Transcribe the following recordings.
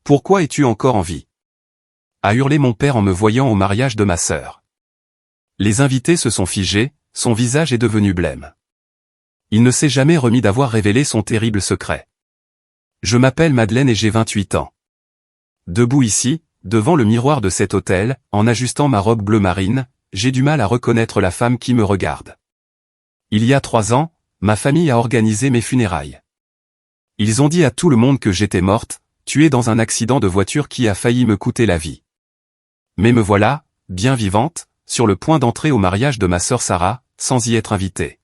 Pourquoi es-tu encore en vie? A hurlé mon père en me voyant au mariage de ma sœur. Les invités se sont figés, son visage est devenu blême. Il ne s'est jamais remis d'avoir révélé son terrible secret. Je m'appelle Madeleine et j'ai 28 ans. Debout ici, devant le miroir de cet hôtel, en ajustant ma robe bleu marine, j'ai du mal à reconnaître la femme qui me regarde. Il y a 3 ans, ma famille a organisé mes funérailles. Ils ont dit à tout le monde que j'étais morte, tuée dans un accident de voiture qui a failli me coûter la vie. Mais me voilà, bien vivante, sur le point d'entrer au mariage de ma sœur Sarah, sans y être invitée.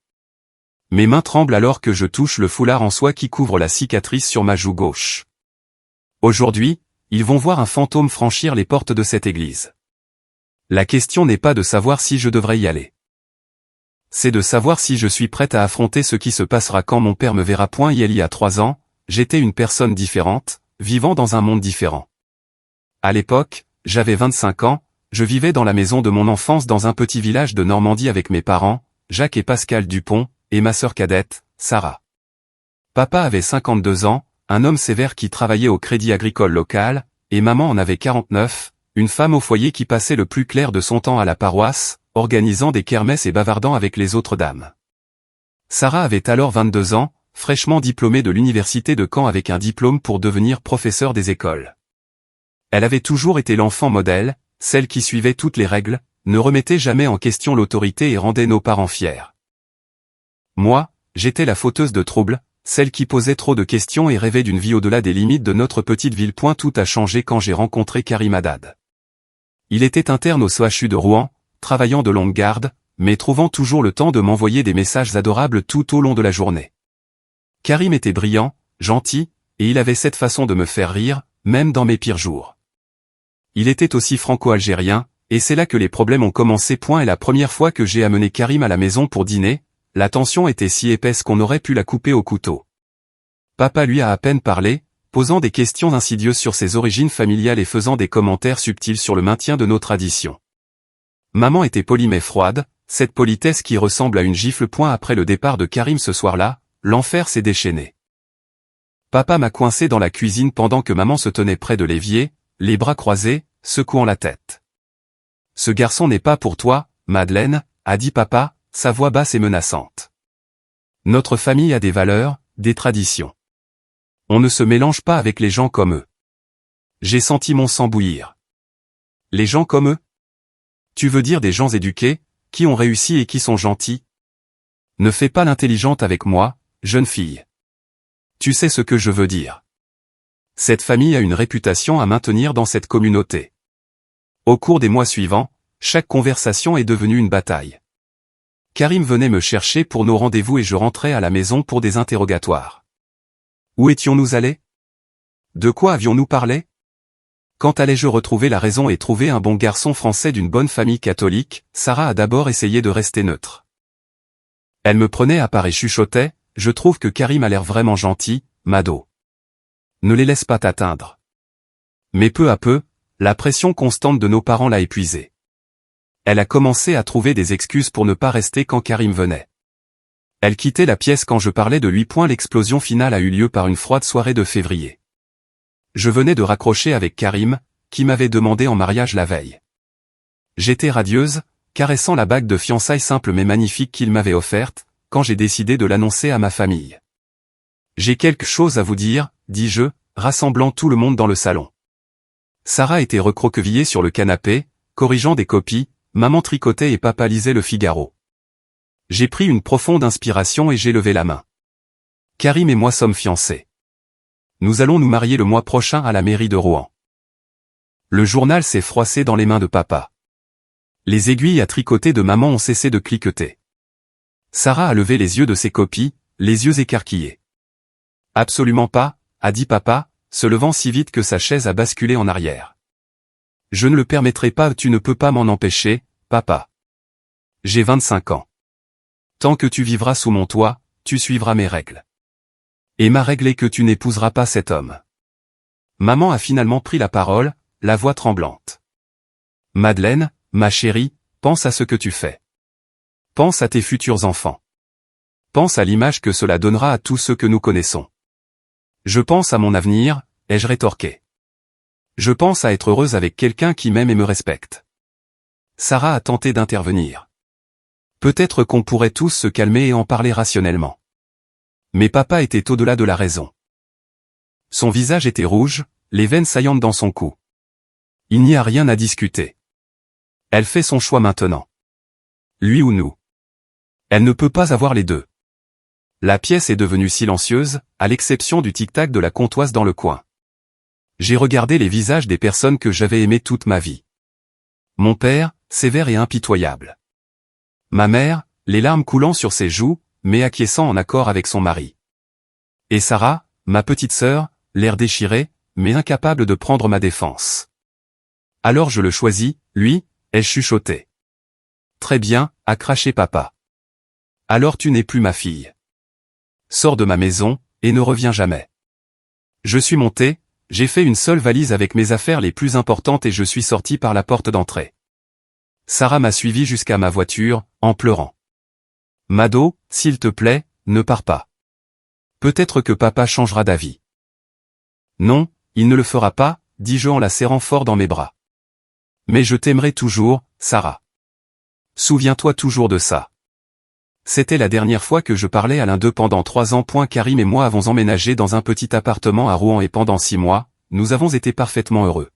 Mes mains tremblent alors que je touche le foulard en soie qui couvre la cicatrice sur ma joue gauche. Aujourd'hui, ils vont voir un fantôme franchir les portes de cette église. La question n'est pas de savoir si je devrais y aller. C'est de savoir si je suis prête à affronter ce qui se passera quand mon père me verra. Il y a 3 ans, j'étais une personne différente, vivant dans un monde différent. À l'époque, j'avais 25 ans, je vivais dans la maison de mon enfance dans un petit village de Normandie avec mes parents, Jacques et Pascal Dupont, et ma sœur cadette, Sarah. Papa avait 52 ans, un homme sévère qui travaillait au Crédit Agricole local, et maman en avait 49, une femme au foyer qui passait le plus clair de son temps à la paroisse, organisant des kermesses et bavardant avec les autres dames. Sarah avait alors 22 ans, fraîchement diplômée de l'université de Caen avec un diplôme pour devenir professeur des écoles. Elle avait toujours été l'enfant modèle, celle qui suivait toutes les règles, ne remettait jamais en question l'autorité et rendait nos parents fiers. Moi, j'étais la fauteuse de troubles, celle qui posait trop de questions et rêvait d'une vie au-delà des limites de notre petite ville. Tout a changé quand j'ai rencontré Karim Haddad. Il était interne au CHU de Rouen, travaillant de longue garde, mais trouvant toujours le temps de m'envoyer des messages adorables tout au long de la journée. Karim était brillant, gentil, et il avait cette façon de me faire rire, même dans mes pires jours. Il était aussi franco-algérien, et c'est là que les problèmes ont commencé. Et la première fois que j'ai amené Karim à la maison pour dîner, la tension était si épaisse qu'on aurait pu la couper au couteau. Papa lui a à peine parlé, posant des questions insidieuses sur ses origines familiales et faisant des commentaires subtils sur le maintien de nos traditions. Maman était polie mais froide, cette politesse qui ressemble à une gifle. Après le départ de Karim ce soir-là, l'enfer s'est déchaîné. Papa m'a coincé dans la cuisine pendant que maman se tenait près de l'évier, les bras croisés, secouant la tête. « Ce garçon n'est pas pour toi, Madeleine », a dit papa, sa voix basse et menaçante. Notre famille a des valeurs, des traditions. On ne se mélange pas avec les gens comme eux. J'ai senti mon sang bouillir. Les gens comme eux? Tu veux dire des gens éduqués, qui ont réussi et qui sont gentils? Ne fais pas l'intelligente avec moi, jeune fille. Tu sais ce que je veux dire. Cette famille a une réputation à maintenir dans cette communauté. Au cours des mois suivants, chaque conversation est devenue une bataille. Karim venait me chercher pour nos rendez-vous et je rentrais à la maison pour des interrogatoires. Où étions-nous allés? De quoi avions-nous parlé? Quand allais-je retrouver la raison et trouver un bon garçon français d'une bonne famille catholique? Sarah a d'abord essayé de rester neutre. Elle me prenait à part et chuchotait, « Je trouve que Karim a l'air vraiment gentil, Mado. Ne les laisse pas t'atteindre. » Mais peu à peu, la pression constante de nos parents l'a épuisée. Elle a commencé à trouver des excuses pour ne pas rester quand Karim venait. Elle quittait la pièce quand je parlais de lui. L'explosion finale a eu lieu par une froide soirée de février. Je venais de raccrocher avec Karim, qui m'avait demandé en mariage la veille. J'étais radieuse, caressant la bague de fiançailles simple mais magnifique qu'il m'avait offerte, quand j'ai décidé de l'annoncer à ma famille. « J'ai quelque chose à vous dire, » dis-je, rassemblant tout le monde dans le salon. Sarah était recroquevillée sur le canapé, corrigeant des copies, maman tricotait et papa lisait Le Figaro. J'ai pris une profonde inspiration et j'ai levé la main. Karim et moi sommes fiancés. Nous allons nous marier le mois prochain à la mairie de Rouen. Le journal s'est froissé dans les mains de papa. Les aiguilles à tricoter de maman ont cessé de cliqueter. Sarah a levé les yeux de ses copies, les yeux écarquillés. « Absolument pas », a dit papa, se levant si vite que sa chaise a basculé en arrière. « Je ne le permettrai pas, tu ne peux pas m'en empêcher, papa. J'ai 25 ans. Tant que tu vivras sous mon toit, tu suivras mes règles. Et ma règle est que tu n'épouseras pas cet homme. » Maman a finalement pris la parole, la voix tremblante. « Madeleine, ma chérie, pense à ce que tu fais. Pense à tes futurs enfants. Pense à l'image que cela donnera à tous ceux que nous connaissons. » « Je pense à mon avenir », ai-je rétorqué. Je pense à être heureuse avec quelqu'un qui m'aime et me respecte. Sarah a tenté d'intervenir. Peut-être qu'on pourrait tous se calmer et en parler rationnellement. Mais papa était au-delà de la raison. Son visage était rouge, les veines saillantes dans son cou. Il n'y a rien à discuter. Elle fait son choix maintenant. Lui ou nous. Elle ne peut pas avoir les deux. La pièce est devenue silencieuse, à l'exception du tic-tac de la comptoise dans le coin. J'ai regardé les visages des personnes que j'avais aimées toute ma vie. Mon père, sévère et impitoyable. Ma mère, les larmes coulant sur ses joues, mais acquiesçant en accord avec son mari. Et Sarah, ma petite sœur, l'air déchiré, mais incapable de prendre ma défense. Alors je le choisis, lui, ai-je chuchoté. Très bien, a craché papa. Alors tu n'es plus ma fille. Sors de ma maison, et ne reviens jamais. Je suis monté, j'ai fait une seule valise avec mes affaires les plus importantes et je suis sorti par la porte d'entrée. Sarah m'a suivi jusqu'à ma voiture, en pleurant. Mado, s'il te plaît, ne pars pas. Peut-être que papa changera d'avis. Non, il ne le fera pas, dis-je en la serrant fort dans mes bras. Mais je t'aimerai toujours, Sarah. Souviens-toi toujours de ça. C'était la dernière fois que je parlais à l'un d'eux pendant 3 ans. Karim et moi avons emménagé dans un petit appartement à Rouen et pendant 6 mois, nous avons été parfaitement heureux.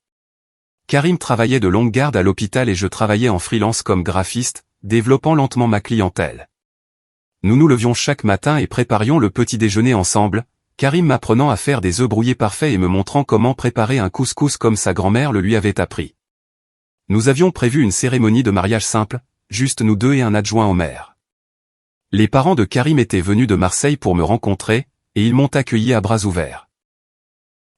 Karim travaillait de longue garde à l'hôpital et je travaillais en freelance comme graphiste, développant lentement ma clientèle. Nous nous levions chaque matin et préparions le petit déjeuner ensemble, Karim m'apprenant à faire des œufs brouillés parfaits et me montrant comment préparer un couscous comme sa grand-mère le lui avait appris. Nous avions prévu une cérémonie de mariage simple, juste nous deux et un adjoint au maire. Les parents de Karim étaient venus de Marseille pour me rencontrer, et ils m'ont accueilli à bras ouverts.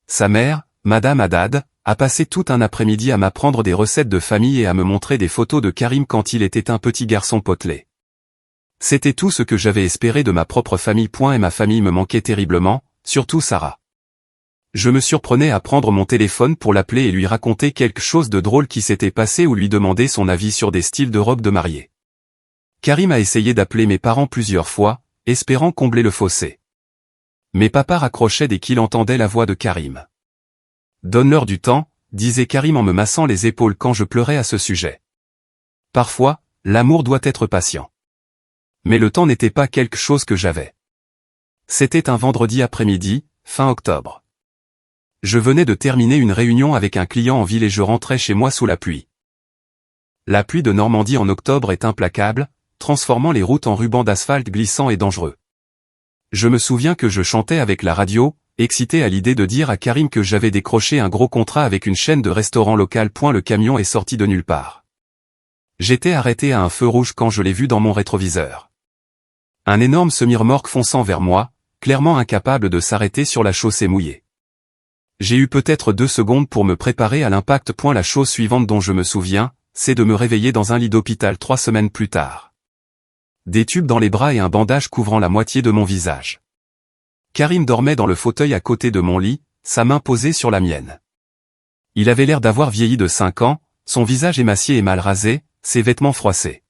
Sa mère, Madame Haddad, a passé tout un après-midi à m'apprendre des recettes de famille et à me montrer des photos de Karim quand il était un petit garçon potelé. C'était tout ce que j'avais espéré de ma propre famille. Et ma famille me manquait terriblement, surtout Sarah. Je me surprenais à prendre mon téléphone pour l'appeler et lui raconter quelque chose de drôle qui s'était passé ou lui demander son avis sur des styles de robe de mariée. Karim a essayé d'appeler mes parents plusieurs fois, espérant combler le fossé. Mais papa raccrochait dès qu'il entendait la voix de Karim. Donne-leur du temps, disait Karim en me massant les épaules quand je pleurais à ce sujet. Parfois, l'amour doit être patient. Mais le temps n'était pas quelque chose que j'avais. C'était un vendredi après-midi, fin octobre. Je venais de terminer une réunion avec un client en ville et je rentrais chez moi sous la pluie. La pluie de Normandie en octobre est implacable, transformant les routes en rubans d'asphalte glissants et dangereux. Je me souviens que je chantais avec la radio, excité à l'idée de dire à Karim que j'avais décroché un gros contrat avec une chaîne de restaurants local. Le camion est sorti de nulle part. J'étais arrêté à un feu rouge quand je l'ai vu dans mon rétroviseur. Un énorme semi-remorque fonçant vers moi, clairement incapable de s'arrêter sur la chaussée mouillée. J'ai eu peut-être 2 secondes pour me préparer à l'impact. La chose suivante dont je me souviens, c'est de me réveiller dans un lit d'hôpital 3 semaines plus tard. Des tubes dans les bras et un bandage couvrant la moitié de mon visage. Karim dormait dans le fauteuil à côté de mon lit, sa main posée sur la mienne. Il avait l'air d'avoir vieilli de 5 ans, son visage émacié et mal rasé, ses vêtements froissés.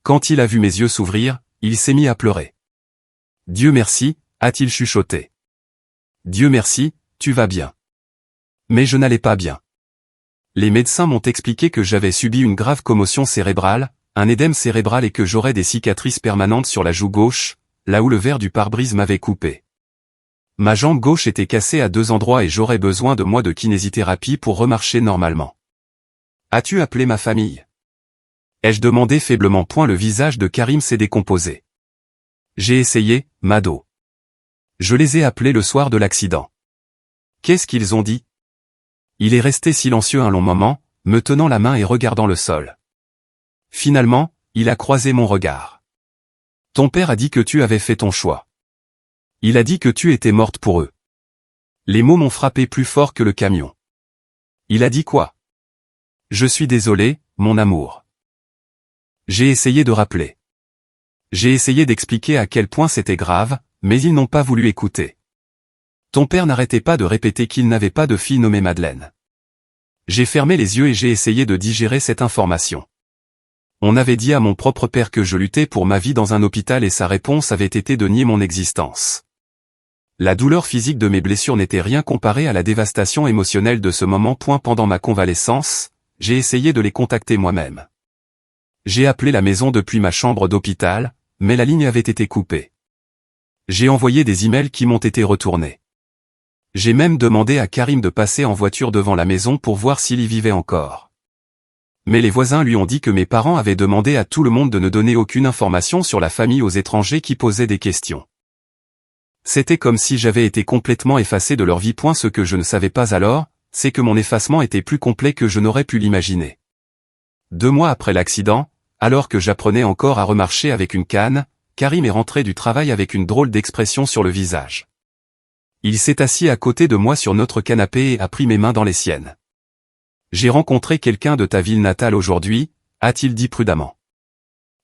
Quand il a vu mes yeux s'ouvrir, il s'est mis à pleurer. Dieu merci, a-t-il chuchoté. Dieu merci, tu vas bien. Mais je n'allais pas bien. Les médecins m'ont expliqué que j'avais subi une grave commotion cérébrale, un édème cérébral et que j'aurais des cicatrices permanentes sur la joue gauche, là où le verre du pare-brise m'avait coupé. Ma jambe gauche était cassée à 2 endroits et j'aurais besoin de mois de kinésithérapie pour remarcher normalement. As-tu appelé ma famille? Ai-je demandé faiblement. Le visage de Karim s'est décomposé. J'ai essayé, Mado. Je les ai appelés le soir de l'accident. Qu'est-ce qu'ils ont dit? Il est resté silencieux un long moment, me tenant la main et regardant le sol. Finalement, il a croisé mon regard. Ton père a dit que tu avais fait ton choix. Il a dit que tu étais morte pour eux. Les mots m'ont frappé plus fort que le camion. Il a dit quoi? Je suis désolé, mon amour. J'ai essayé de rappeler. J'ai essayé d'expliquer à quel point c'était grave, mais ils n'ont pas voulu écouter. Ton père n'arrêtait pas de répéter qu'il n'avait pas de fille nommée Madeleine. J'ai fermé les yeux et j'ai essayé de digérer cette information. On avait dit à mon propre père que je luttais pour ma vie dans un hôpital et sa réponse avait été de nier mon existence. La douleur physique de mes blessures n'était rien comparée à la dévastation émotionnelle de ce moment. Pendant ma convalescence, j'ai essayé de les contacter moi-même. J'ai appelé la maison depuis ma chambre d'hôpital, mais la ligne avait été coupée. J'ai envoyé des emails qui m'ont été retournés. J'ai même demandé à Karim de passer en voiture devant la maison pour voir s'il y vivait encore. Mais les voisins lui ont dit que mes parents avaient demandé à tout le monde de ne donner aucune information sur la famille aux étrangers qui posaient des questions. C'était comme si j'avais été complètement effacé de leur vie. Ce que je ne savais pas alors, c'est que mon effacement était plus complet que je n'aurais pu l'imaginer. 2 mois après l'accident, alors que j'apprenais encore à remarcher avec une canne, Karim est rentré du travail avec une drôle d'expression sur le visage. Il s'est assis à côté de moi sur notre canapé et a pris mes mains dans les siennes. « J'ai rencontré quelqu'un de ta ville natale aujourd'hui », a-t-il dit prudemment.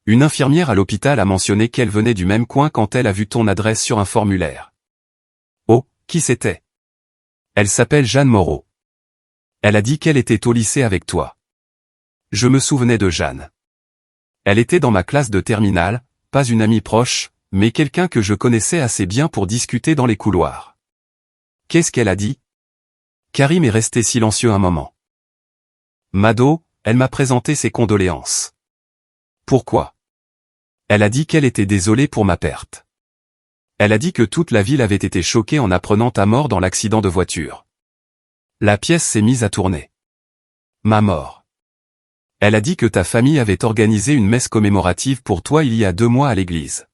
Une infirmière à l'hôpital a mentionné qu'elle venait du même coin quand elle a vu ton adresse sur un formulaire. Oh, qui c'était? Elle s'appelle Jeanne Moreau. Elle a dit qu'elle était au lycée avec toi. Je me souvenais de Jeanne. Elle était dans ma classe de terminale, pas une amie proche, mais quelqu'un que je connaissais assez bien pour discuter dans les couloirs. Qu'est-ce qu'elle a dit? Karim est resté silencieux un moment. Mado, elle m'a présenté ses condoléances. Pourquoi? Elle a dit qu'elle était désolée pour ma perte. Elle a dit que toute la ville avait été choquée en apprenant ta mort dans l'accident de voiture. La pièce s'est mise à tourner. Ma mort. Elle a dit que ta famille avait organisé une messe commémorative pour toi il y a 2 mois à l'église.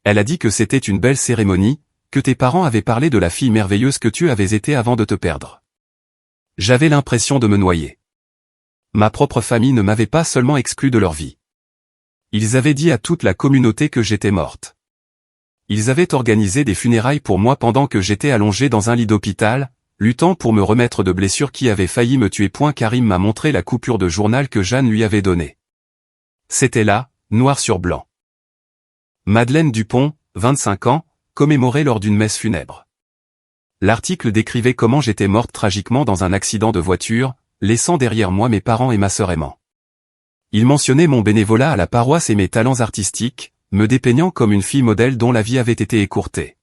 Elle a dit que c'était une belle cérémonie, que tes parents avaient parlé de la fille merveilleuse que tu avais été avant de te perdre. J'avais l'impression de me noyer. Ma propre famille ne m'avait pas seulement exclu de leur vie. Ils avaient dit à toute la communauté que j'étais morte. Ils avaient organisé des funérailles pour moi pendant que j'étais allongé dans un lit d'hôpital, luttant pour me remettre de blessures qui avaient failli me tuer. Karim m'a montré la coupure de journal que Jeanne lui avait donnée. C'était là, noir sur blanc. Madeleine Dupont, 25 ans, commémorée lors d'une messe funèbre. L'article décrivait comment j'étais morte tragiquement dans un accident de voiture, laissant derrière moi mes parents et ma sœur aimant. Il mentionnait mon bénévolat à la paroisse et mes talents artistiques, me dépeignant comme une fille modèle dont la vie avait été écourtée.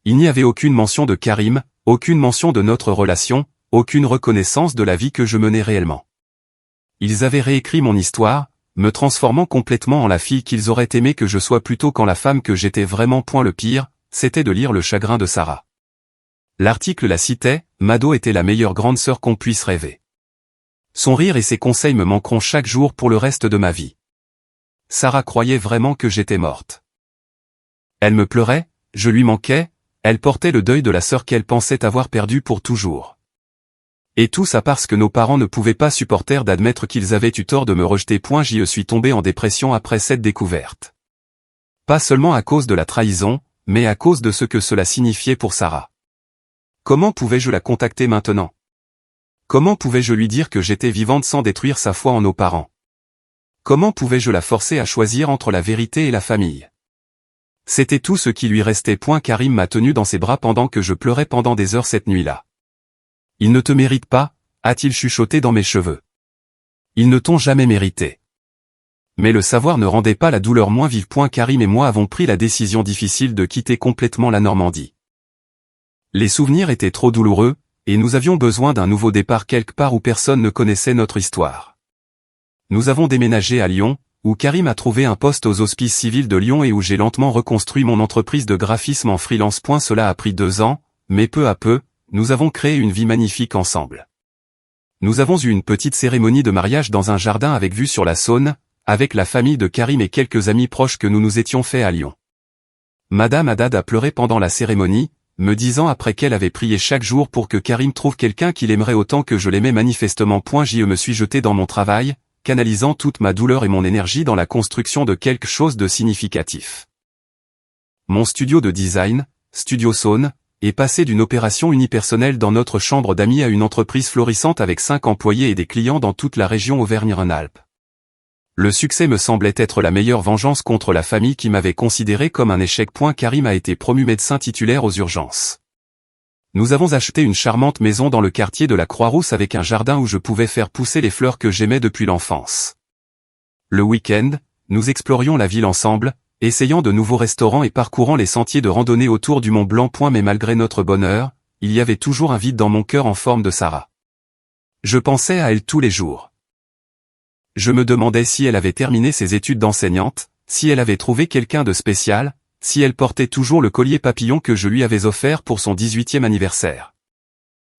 Il n'y avait aucune mention de Karim, aucune mention de notre relation, aucune reconnaissance de la vie que je menais réellement. Ils avaient réécrit mon histoire, me transformant complètement en la fille qu'ils auraient aimé que je sois plutôt qu'en la femme que j'étais vraiment. Le pire, c'était de lire le chagrin de Sarah. L'article la citait, Mado était la meilleure grande sœur qu'on puisse rêver. Son rire et ses conseils me manqueront chaque jour pour le reste de ma vie. Sarah croyait vraiment que j'étais morte. Elle me pleurait, je lui manquais, elle portait le deuil de la sœur qu'elle pensait avoir perdue pour toujours. Et tout ça parce que nos parents ne pouvaient pas supporter d'admettre qu'ils avaient eu tort de me rejeter. J'y suis tombé en dépression après cette découverte. Pas seulement à cause de la trahison, mais à cause de ce que cela signifiait pour Sarah. Comment pouvais-je la contacter maintenant? Comment pouvais-je lui dire que j'étais vivante sans détruire sa foi en nos parents? Comment pouvais-je la forcer à choisir entre la vérité et la famille? C'était tout ce qui lui restait. Karim m'a tenu dans ses bras pendant que je pleurais pendant des heures cette nuit-là. Ils ne te méritent pas, a-t-il chuchoté dans mes cheveux. Ils ne t'ont jamais mérité. Mais le savoir ne rendait pas la douleur moins vive. Karim et moi avons pris la décision difficile de quitter complètement la Normandie. Les souvenirs étaient trop douloureux, et nous avions besoin d'un nouveau départ quelque part où personne ne connaissait notre histoire. Nous avons déménagé à Lyon, où Karim a trouvé un poste aux Hospices civils de Lyon et où j'ai lentement reconstruit mon entreprise de graphisme en freelance. Cela a pris 2 ans, mais peu à peu, nous avons créé une vie magnifique ensemble. Nous avons eu une petite cérémonie de mariage dans un jardin avec vue sur la Saône, avec la famille de Karim et quelques amis proches que nous nous étions fait à Lyon. Madame Haddad a pleuré pendant la cérémonie, me disant après qu'elle avait prié chaque jour pour que Karim trouve quelqu'un qui l'aimerait autant que je l'aimais manifestement. Je me suis jeté dans mon travail, canalisant toute ma douleur et mon énergie dans la construction de quelque chose de significatif. Mon studio de design, Studio Saône, est passé d'une opération unipersonnelle dans notre chambre d'amis à une entreprise florissante avec 5 employés et des clients dans toute la région Auvergne-Rhône-Alpes. Le succès me semblait être la meilleure vengeance contre la famille qui m'avait considéré comme un échec. Karim a été promu médecin titulaire aux urgences. Nous avons acheté une charmante maison dans le quartier de la Croix-Rousse avec un jardin où je pouvais faire pousser les fleurs que j'aimais depuis l'enfance. Le week-end, nous explorions la ville ensemble, essayant de nouveaux restaurants et parcourant les sentiers de randonnée autour du Mont Blanc. Mais malgré notre bonheur, il y avait toujours un vide dans mon cœur en forme de Sarah. Je pensais à elle tous les jours. Je me demandais si elle avait terminé ses études d'enseignante, si elle avait trouvé quelqu'un de spécial, si elle portait toujours le collier papillon que je lui avais offert pour son 18e anniversaire.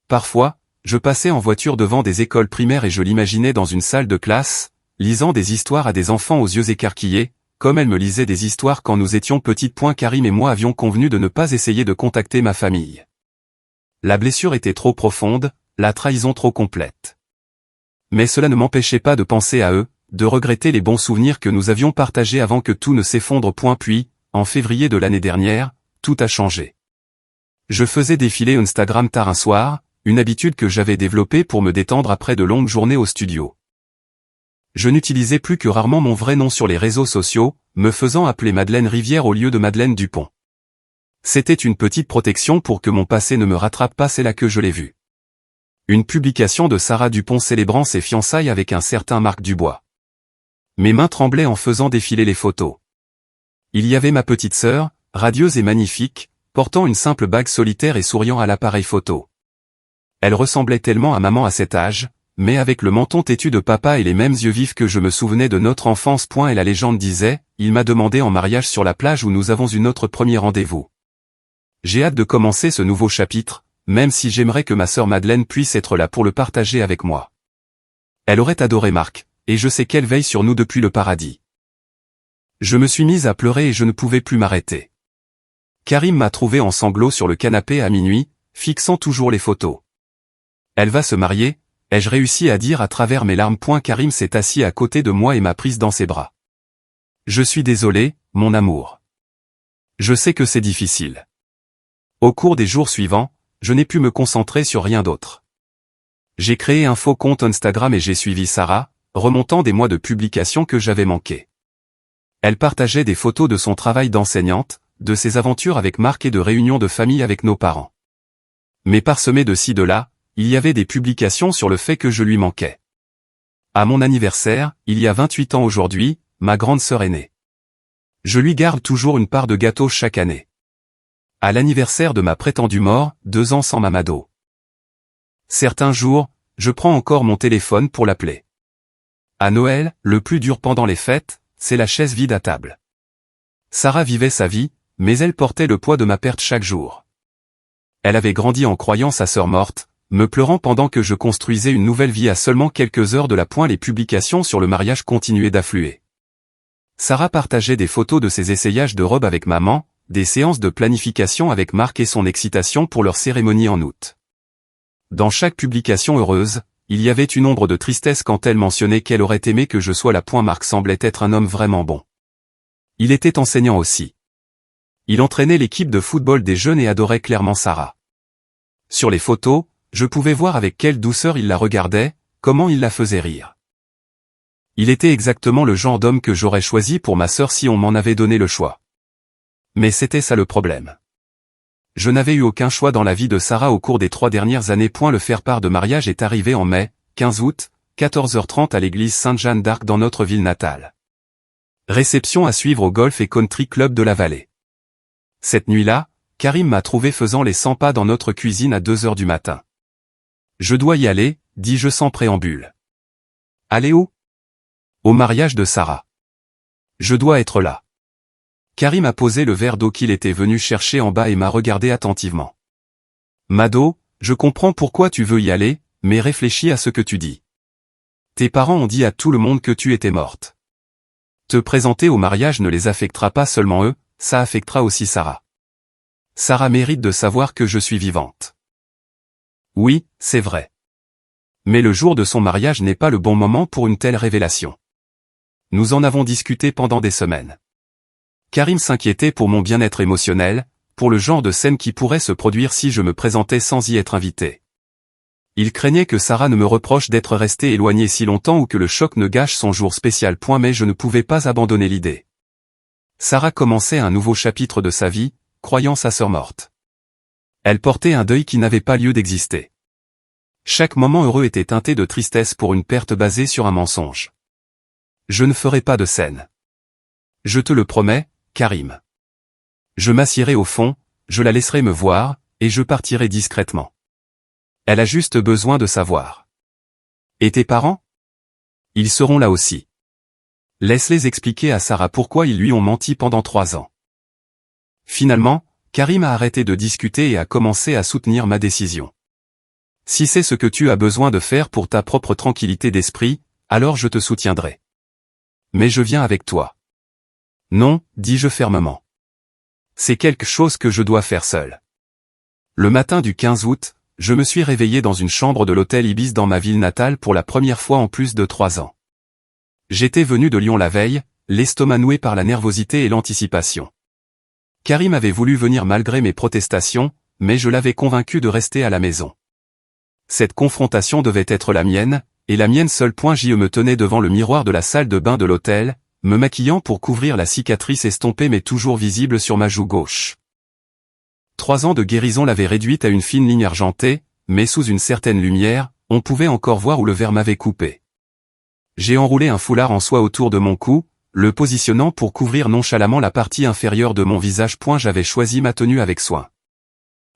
Parfois, je passais en voiture devant des écoles primaires et je l'imaginais dans une salle de classe, lisant des histoires à des enfants aux yeux écarquillés, comme elle me lisait des histoires quand nous étions petites. Karim et moi avions convenu de ne pas essayer de contacter ma famille. La blessure était trop profonde, la trahison trop complète. Mais cela ne m'empêchait pas de penser à eux, de regretter les bons souvenirs que nous avions partagés avant que tout ne s'effondre. Puis, en février de l'année dernière, tout a changé. Je faisais défiler Instagram tard un soir, une habitude que j'avais développée pour me détendre après de longues journées au studio. Je n'utilisais plus que rarement mon vrai nom sur les réseaux sociaux, me faisant appeler Madeleine Rivière au lieu de Madeleine Dupont. C'était une petite protection pour que mon passé ne me rattrape pas. C'est là que je l'ai vu. Une publication de Sarah Dupont célébrant ses fiançailles avec un certain Marc Dubois. Mes mains tremblaient en faisant défiler les photos. Il y avait ma petite sœur, radieuse et magnifique, portant une simple bague solitaire et souriant à l'appareil photo. Elle ressemblait tellement à maman à cet âge, mais avec le menton têtu de papa et les mêmes yeux vifs que je me souvenais de notre enfance. Et la légende disait, il m'a demandé en mariage sur la plage où nous avons eu notre premier rendez-vous. J'ai hâte de commencer ce nouveau chapitre, même si j'aimerais que ma sœur Madeleine puisse être là pour le partager avec moi. Elle aurait adoré Marc, et je sais qu'elle veille sur nous depuis le paradis. Je me suis mise à pleurer et je ne pouvais plus m'arrêter. Karim m'a trouvé en sanglots sur le canapé à minuit, fixant toujours les photos. Elle va se marier, ai-je réussi à dire à travers mes larmes. Karim s'est assis à côté de moi et m'a prise dans ses bras. Je suis désolé, mon amour. Je sais que c'est difficile. Au cours des jours suivants, je n'ai pu me concentrer sur rien d'autre. J'ai créé un faux compte Instagram et j'ai suivi Sarah, remontant des mois de publications que j'avais manqués. Elle partageait des photos de son travail d'enseignante, de ses aventures avec Marc et de réunions de famille avec nos parents. Mais parsemées de ci de là, il y avait des publications sur le fait que je lui manquais. À mon anniversaire, il y a 28 ans aujourd'hui, ma grande sœur est née. Je lui garde toujours une part de gâteau chaque année. À l'anniversaire de ma prétendue mort, 2 ans sans Mamado. Certains jours, je prends encore mon téléphone pour l'appeler. À Noël, le plus dur pendant les fêtes, c'est la chaise vide à table. Sarah vivait sa vie, mais elle portait le poids de ma perte chaque jour. Elle avait grandi en croyant sa sœur morte, me pleurant pendant que je construisais une nouvelle vie à seulement quelques heures de la pointe. Les publications sur le mariage continuaient d'affluer. Sarah partageait des photos de ses essayages de robes avec maman, des séances de planification avec Marc et son excitation pour leur cérémonie en août. Dans chaque publication heureuse, il y avait une ombre de tristesse quand elle mentionnait qu'elle aurait aimé que je sois là. Marc semblait être un homme vraiment bon. Il était enseignant aussi. Il entraînait l'équipe de football des jeunes et adorait clairement Sarah. Sur les photos, je pouvais voir avec quelle douceur il la regardait, comment il la faisait rire. Il était exactement le genre d'homme que j'aurais choisi pour ma sœur si on m'en avait donné le choix. Mais c'était ça le problème. Je n'avais eu aucun choix dans la vie de Sarah au cours des 3 dernières années. Le faire-part de mariage est arrivé en mai, 15 août, 14h30 à l'église Sainte-Jeanne d'Arc dans notre ville natale. Réception à suivre au Golf et Country Club de la Vallée. Cette nuit-là, Karim m'a trouvé faisant les 100 pas dans notre cuisine à 2h du matin. Je dois y aller, dis-je sans préambule. Aller où? Au mariage de Sarah. Je dois être là. Karim a posé le verre d'eau qu'il était venu chercher en bas et m'a regardé attentivement. Mado, je comprends pourquoi tu veux y aller, mais réfléchis à ce que tu dis. Tes parents ont dit à tout le monde que tu étais morte. Te présenter au mariage ne les affectera pas seulement eux, ça affectera aussi Sarah. Sarah mérite de savoir que je suis vivante. Oui, c'est vrai. Mais le jour de son mariage n'est pas le bon moment pour une telle révélation. Nous en avons discuté pendant des semaines. Karim s'inquiétait pour mon bien-être émotionnel, pour le genre de scène qui pourrait se produire si je me présentais sans y être invité. Il craignait que Sarah ne me reproche d'être restée éloignée si longtemps ou que le choc ne gâche son jour spécial. Mais je ne pouvais pas abandonner l'idée. Sarah commençait un nouveau chapitre de sa vie, croyant sa sœur morte. Elle portait un deuil qui n'avait pas lieu d'exister. Chaque moment heureux était teinté de tristesse pour une perte basée sur un mensonge. Je ne ferai pas de scène. Je te le promets, Karim. Je m'assiérai au fond, je la laisserai me voir, et je partirai discrètement. Elle a juste besoin de savoir. Et tes parents? Ils seront là aussi. Laisse-les expliquer à Sarah pourquoi ils lui ont menti pendant 3 ans. Finalement, Karim a arrêté de discuter et a commencé à soutenir ma décision. Si c'est ce que tu as besoin de faire pour ta propre tranquillité d'esprit, alors je te soutiendrai. Mais je viens avec toi. Non, dis-je fermement. C'est quelque chose que je dois faire seul. Le matin du 15 août, je me suis réveillé dans une chambre de l'hôtel Ibis dans ma ville natale pour la première fois en plus de 3 ans. J'étais venu de Lyon la veille, l'estomac noué par la nervosité et l'anticipation. Karim avait voulu venir malgré mes protestations, mais je l'avais convaincu de rester à la maison. Cette confrontation devait être la mienne, et la mienne seule. Je me tenais devant le miroir de la salle de bain de l'hôtel, me maquillant pour couvrir la cicatrice estompée mais toujours visible sur ma joue gauche. 3 ans de guérison l'avaient réduite à une fine ligne argentée, mais sous une certaine lumière, on pouvait encore voir où le verre m'avait coupé. J'ai enroulé un foulard en soie autour de mon cou, le positionnant pour couvrir nonchalamment la partie inférieure de mon visage. J'avais choisi ma tenue avec soin.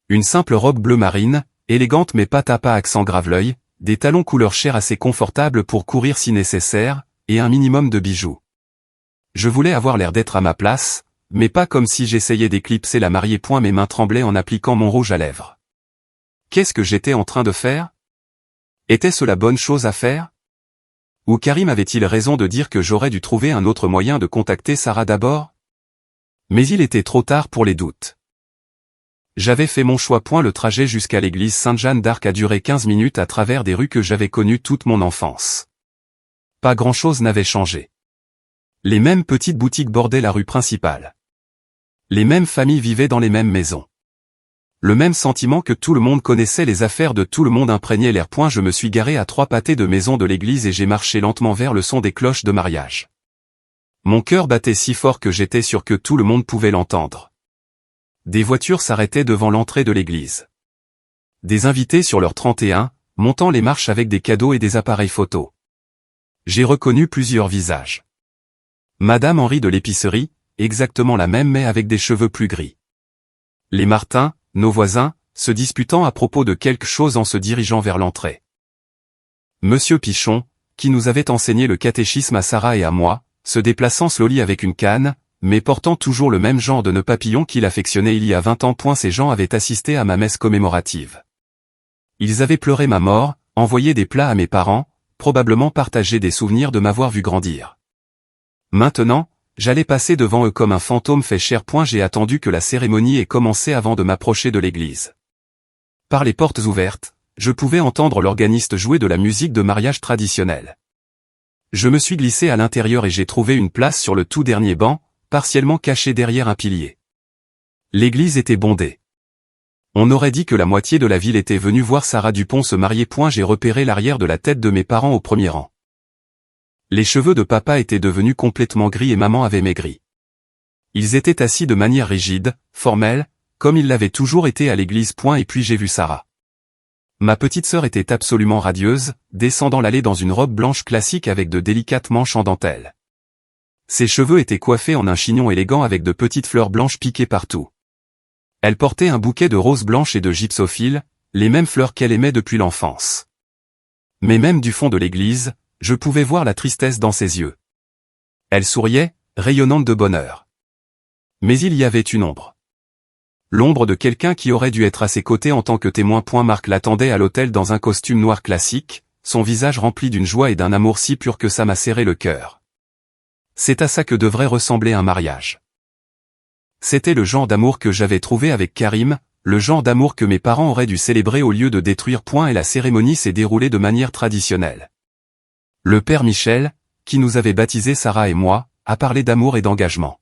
Une simple robe bleu marine, élégante mais pas tapa accent grave-l'œil, des talons couleur chair assez confortables pour courir si nécessaire, et un minimum de bijoux. Je voulais avoir l'air d'être à ma place, mais pas comme si j'essayais d'éclipser la mariée. Mes mains tremblaient en appliquant mon rouge à lèvres. Qu'est-ce que j'étais en train de faire? Était-ce la bonne chose à faire? Ou Karim avait-il raison de dire que j'aurais dû trouver un autre moyen de contacter Sarah d'abord? Mais il était trop tard pour les doutes. J'avais fait mon choix. Le trajet jusqu'à l'église Sainte-Jeanne d'Arc a duré 15 minutes à travers des rues que j'avais connues toute mon enfance. Pas grand-chose n'avait changé. Les mêmes petites boutiques bordaient la rue principale. Les mêmes familles vivaient dans les mêmes maisons. Le même sentiment que tout le monde connaissait les affaires de tout le monde imprégnait l'air. Je me suis garé à 3 pâtés de maison de l'église et j'ai marché lentement vers le son des cloches de mariage. Mon cœur battait si fort que j'étais sûr que tout le monde pouvait l'entendre. Des voitures s'arrêtaient devant l'entrée de l'église. Des invités sur leur 31, montant les marches avec des cadeaux et des appareils photo. J'ai reconnu plusieurs visages. Madame Henri de l'épicerie, exactement la même mais avec des cheveux plus gris. Les Martin, nos voisins, se disputant à propos de quelque chose en se dirigeant vers l'entrée. Monsieur Pichon, qui nous avait enseigné le catéchisme à Sarah et à moi, se déplaçant slowly avec une canne, mais portant toujours le même genre de nœud papillon qu'il affectionnait il y a 20 ans. Ces gens avaient assisté à ma messe commémorative. Ils avaient pleuré ma mort, envoyé des plats à mes parents, probablement partagé des souvenirs de m'avoir vu grandir. Maintenant, j'allais passer devant eux comme un fantôme fait chair. J'ai attendu que la cérémonie ait commencé avant de m'approcher de l'église. Par les portes ouvertes, je pouvais entendre l'organiste jouer de la musique de mariage traditionnelle. Je me suis glissé à l'intérieur et j'ai trouvé une place sur le tout dernier banc, partiellement caché derrière un pilier. L'église était bondée. On aurait dit que la moitié de la ville était venue voir Sarah Dupont se marier. J'ai repéré l'arrière de la tête de mes parents au premier rang. Les cheveux de papa étaient devenus complètement gris et maman avait maigri. Ils étaient assis de manière rigide, formelle, comme ils l'avaient toujours été à l'église. Et puis j'ai vu Sarah. Ma petite sœur était absolument radieuse, descendant l'allée dans une robe blanche classique avec de délicates manches en dentelle. Ses cheveux étaient coiffés en un chignon élégant avec de petites fleurs blanches piquées partout. Elle portait un bouquet de roses blanches et de gypsophiles, les mêmes fleurs qu'elle aimait depuis l'enfance. Mais même du fond de l'église, je pouvais voir la tristesse dans ses yeux. Elle souriait, rayonnante de bonheur. Mais il y avait une ombre. L'ombre de quelqu'un qui aurait dû être à ses côtés en tant que témoin. Marc l'attendait à l'hôtel dans un costume noir classique, son visage rempli d'une joie et d'un amour si pur que ça m'a serré le cœur. C'est à ça que devrait ressembler un mariage. C'était le genre d'amour que j'avais trouvé avec Karim, le genre d'amour que mes parents auraient dû célébrer au lieu de détruire. Et la cérémonie s'est déroulée de manière traditionnelle. Le père Michel, qui nous avait baptisés Sarah et moi, a parlé d'amour et d'engagement.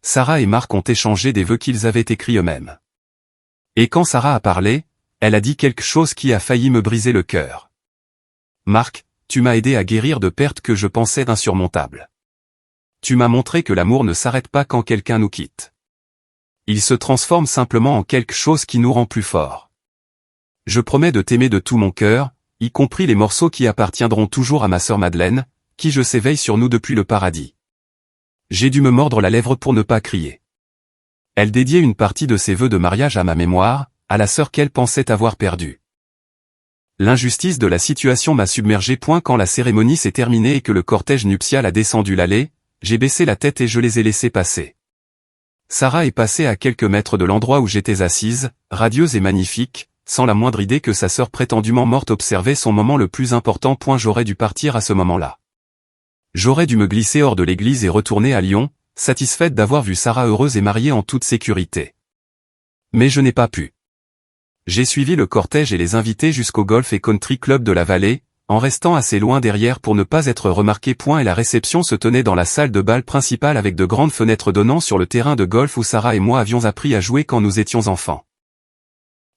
Sarah et Marc ont échangé des vœux qu'ils avaient écrits eux-mêmes. Et quand Sarah a parlé, elle a dit quelque chose qui a failli me briser le cœur. Marc, tu m'as aidé à guérir de pertes que je pensais insurmontables. Tu m'as montré que l'amour ne s'arrête pas quand quelqu'un nous quitte. Il se transforme simplement en quelque chose qui nous rend plus forts. Je promets de t'aimer de tout mon cœur, y compris les morceaux qui appartiendront toujours à ma sœur Madeleine, qui je sais veille sur nous depuis le paradis. J'ai dû me mordre la lèvre pour ne pas crier. Elle dédiait une partie de ses vœux de mariage à ma mémoire, à la sœur qu'elle pensait avoir perdue. L'injustice de la situation m'a submergé. Quand la cérémonie s'est terminée et que le cortège nuptial a descendu l'allée, j'ai baissé la tête et je les ai laissés passer. Sarah est passée à quelques mètres de l'endroit où j'étais assise, radieuse et magnifique, sans la moindre idée que sa sœur prétendument morte observait son moment le plus important. J'aurais dû partir à ce moment-là. J'aurais dû me glisser hors de l'église et retourner à Lyon, satisfaite d'avoir vu Sarah heureuse et mariée en toute sécurité. Mais je n'ai pas pu. J'ai suivi le cortège et les invités jusqu'au Golf et Country Club de la Vallée, en restant assez loin derrière pour ne pas être remarqué. Et la réception se tenait dans la salle de bal principale avec de grandes fenêtres donnant sur le terrain de golf où Sarah et moi avions appris à jouer quand nous étions enfants.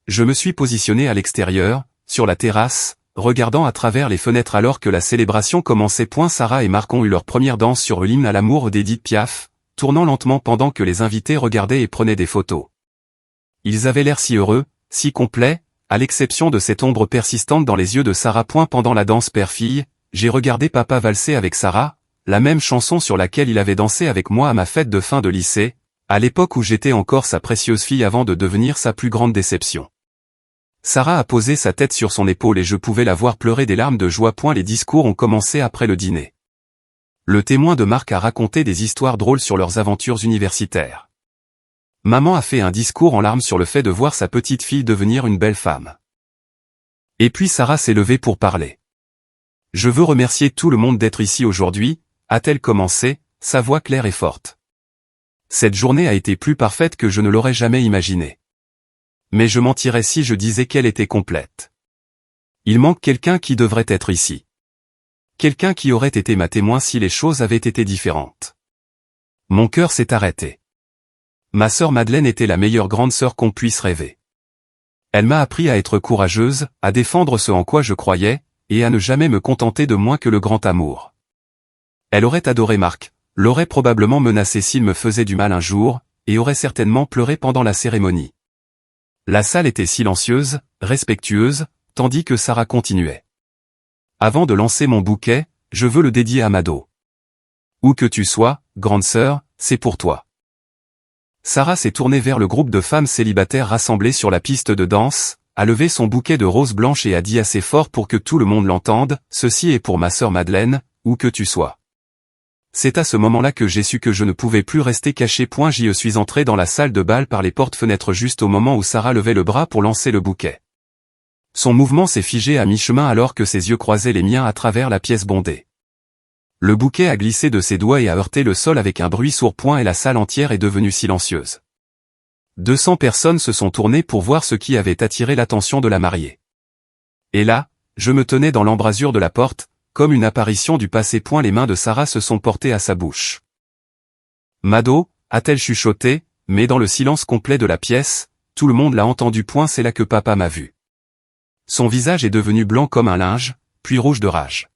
Je me suis positionné à l'extérieur, sur la terrasse, regardant à travers les fenêtres alors que la célébration commençait. Sarah et Marc ont eu leur première danse sur l'hymne à l'amour d'Édith Piaf, tournant lentement pendant que les invités regardaient et prenaient des photos. Ils avaient l'air si heureux, si complets, à l'exception de cette ombre persistante dans les yeux de Sarah. Pendant la danse père-fille, j'ai regardé papa valser avec Sarah, la même chanson sur laquelle il avait dansé avec moi à ma fête de fin de lycée, à l'époque où j'étais encore sa précieuse fille avant de devenir sa plus grande déception. Sarah a posé sa tête sur son épaule et je pouvais la voir pleurer des larmes de joie. Les discours ont commencé après le dîner. Le témoin de Marc a raconté des histoires drôles sur leurs aventures universitaires. Maman a fait un discours en larmes sur le fait de voir sa petite fille devenir une belle femme. Et puis Sarah s'est levée pour parler. Je veux remercier tout le monde d'être ici aujourd'hui, a-t-elle commencé, sa voix claire et forte. Cette journée a été plus parfaite que je ne l'aurais jamais imaginé. Mais je mentirais si je disais qu'elle était complète. Il manque quelqu'un qui devrait être ici. Quelqu'un qui aurait été ma témoin si les choses avaient été différentes. Mon cœur s'est arrêté. Ma sœur Madeleine était la meilleure grande sœur qu'on puisse rêver. Elle m'a appris à être courageuse, à défendre ce en quoi je croyais, et à ne jamais me contenter de moins que le grand amour. Elle aurait adoré Marc, l'aurait probablement menacé s'il me faisait du mal un jour, et aurait certainement pleuré pendant la cérémonie. La salle était silencieuse, respectueuse, tandis que Sarah continuait. Avant de lancer mon bouquet, je veux le dédier à Mado. Où que tu sois, grande sœur, c'est pour toi. Sarah s'est tournée vers le groupe de femmes célibataires rassemblées sur la piste de danse, a levé son bouquet de roses blanches et a dit assez fort pour que tout le monde l'entende, « Ceci est pour ma sœur Madeleine, où que tu sois. » C'est à ce moment-là que j'ai su que je ne pouvais plus rester caché. J'y suis entré dans la salle de bal par les portes-fenêtres juste au moment où Sarah levait le bras pour lancer le bouquet. Son mouvement s'est figé à mi-chemin alors que ses yeux croisaient les miens à travers la pièce bondée. Le bouquet a glissé de ses doigts et a heurté le sol avec un bruit sourd. Et la salle entière est devenue silencieuse. 200 personnes se sont tournées pour voir ce qui avait attiré l'attention de la mariée. Et là, je me tenais dans l'embrasure de la porte, comme une apparition du passé. Les mains de Sarah se sont portées à sa bouche. Mado, a-t-elle chuchoté, mais dans le silence complet de la pièce, tout le monde l'a entendu. C'est là que papa m'a vu. Son visage est devenu blanc comme un linge, puis rouge de rage.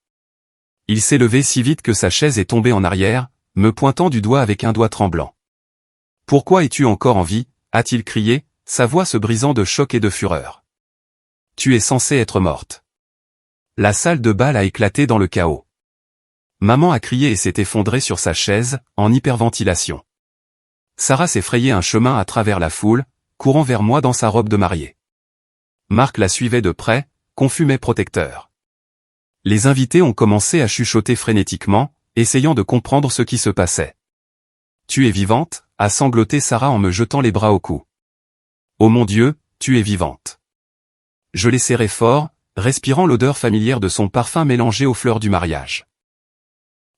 Il s'est levé si vite que sa chaise est tombée en arrière, me pointant du doigt avec un doigt tremblant. « Pourquoi es-tu encore en vie ?» a-t-il crié, sa voix se brisant de choc et de fureur. « Tu es censée être morte. » La salle de bal a éclaté dans le chaos. Maman a crié et s'est effondrée sur sa chaise, en hyperventilation. Sarah s'est frayé un chemin à travers la foule, courant vers moi dans sa robe de mariée. Marc la suivait de près, confus mais protecteur. Les invités ont commencé à chuchoter frénétiquement, essayant de comprendre ce qui se passait. « Tu es vivante ?» a sangloté Sarah en me jetant les bras au cou. « Oh mon Dieu, tu es vivante !» Je l'ai serrée fort, respirant l'odeur familière de son parfum mélangé aux fleurs du mariage.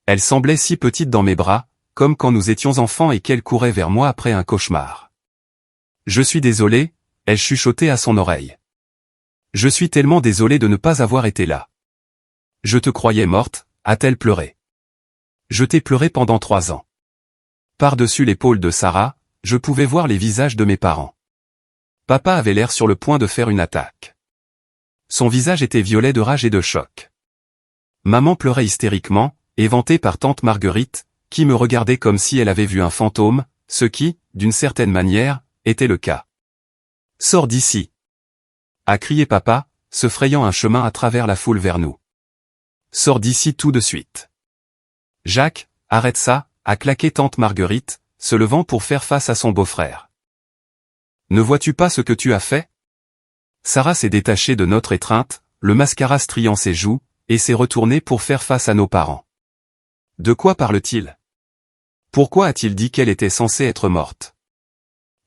Elle semblait si petite dans mes bras, comme quand nous étions enfants et qu'elle courait vers moi après un cauchemar. « Je suis désolée », ai chuchoté à son oreille. « Je suis tellement désolée de ne pas avoir été là. » « Je te croyais morte », a-t-elle pleuré. « Je t'ai pleuré pendant 3 ans. » Par-dessus l'épaule de Sarah, je pouvais voir les visages de mes parents. Papa avait l'air sur le point de faire une attaque. Son visage était violet de rage et de choc. Maman pleurait hystériquement, éventée par tante Marguerite, qui me regardait comme si elle avait vu un fantôme, ce qui, d'une certaine manière, était le cas. « Sors d'ici !» a crié papa, se frayant un chemin à travers la foule vers nous. « Sors d'ici tout de suite. » « Jacques, arrête ça !» a claqué tante Marguerite, se levant pour faire face à son beau-frère. Ne vois-tu pas ce que tu as fait? Sarah s'est détachée de notre étreinte, le mascara striant ses joues, et s'est retournée pour faire face à nos parents. De quoi parle-t-il? Pourquoi a-t-il dit qu'elle était censée être morte?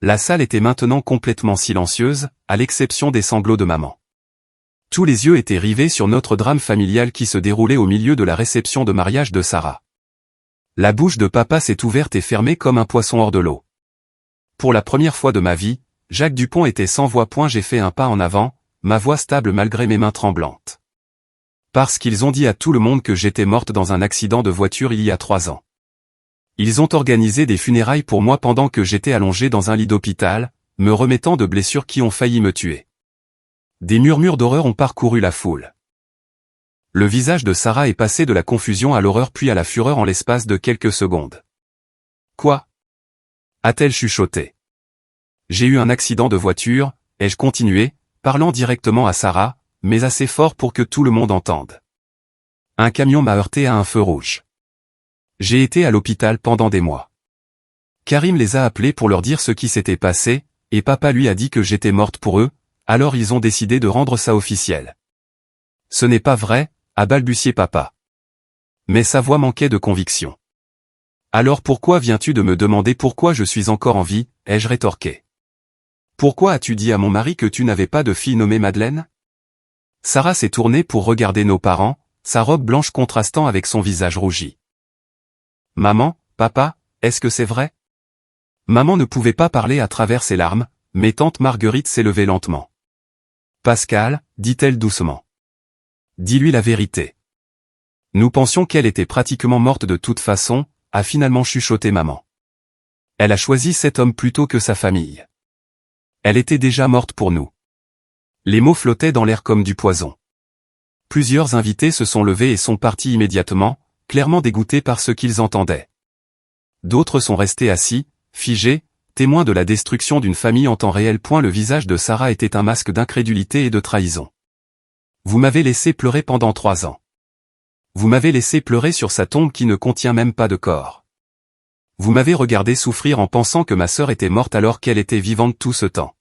La salle était maintenant complètement silencieuse, à l'exception des sanglots de maman. Tous les yeux étaient rivés sur notre drame familial qui se déroulait au milieu de la réception de mariage de Sarah. La bouche de papa s'est ouverte et fermée comme un poisson hors de l'eau. Pour la première fois de ma vie, Jacques Dupont était sans voix. J'ai fait un pas en avant, ma voix stable malgré mes mains tremblantes. Parce qu'ils ont dit à tout le monde que j'étais morte dans un accident de voiture il y a 3 ans. Ils ont organisé des funérailles pour moi pendant que j'étais allongé dans un lit d'hôpital, me remettant de blessures qui ont failli me tuer. Des murmures d'horreur ont parcouru la foule. Le visage de Sarah est passé de la confusion à l'horreur puis à la fureur en l'espace de quelques secondes. Quoi? A-t-elle chuchoté. J'ai eu un accident de voiture, ai-je continué, parlant directement à Sarah, mais assez fort pour que tout le monde entende. Un camion m'a heurté à un feu rouge. J'ai été à l'hôpital pendant des mois. Karim les a appelés pour leur dire ce qui s'était passé, et papa lui a dit que j'étais morte pour eux, alors ils ont décidé de rendre ça officiel. Ce n'est pas vrai, a balbutié papa. Mais sa voix manquait de conviction. Alors pourquoi viens-tu de me demander pourquoi je suis encore en vie, ai-je rétorqué. Pourquoi as-tu dit à mon mari que tu n'avais pas de fille nommée Madeleine? Sarah s'est tournée pour regarder nos parents, sa robe blanche contrastant avec son visage rougi. Maman, papa, est-ce que c'est vrai? Maman ne pouvait pas parler à travers ses larmes, mais tante Marguerite s'est levée lentement. Pascal, dit-elle doucement. Dis-lui la vérité. Nous pensions qu'elle était pratiquement morte de toute façon, a finalement chuchoté maman. Elle a choisi cet homme plutôt que sa famille. Elle était déjà morte pour nous. Les mots flottaient dans l'air comme du poison. Plusieurs invités se sont levés et sont partis immédiatement, clairement dégoûtés par ce qu'ils entendaient. D'autres sont restés assis, figés, témoins de la destruction d'une famille en temps réel. Le visage de Sarah était un masque d'incrédulité et de trahison. Vous m'avez laissé pleurer pendant 3 ans. Vous m'avez laissé pleurer sur sa tombe qui ne contient même pas de corps. Vous m'avez regardé souffrir en pensant que ma sœur était morte alors qu'elle était vivante tout ce temps.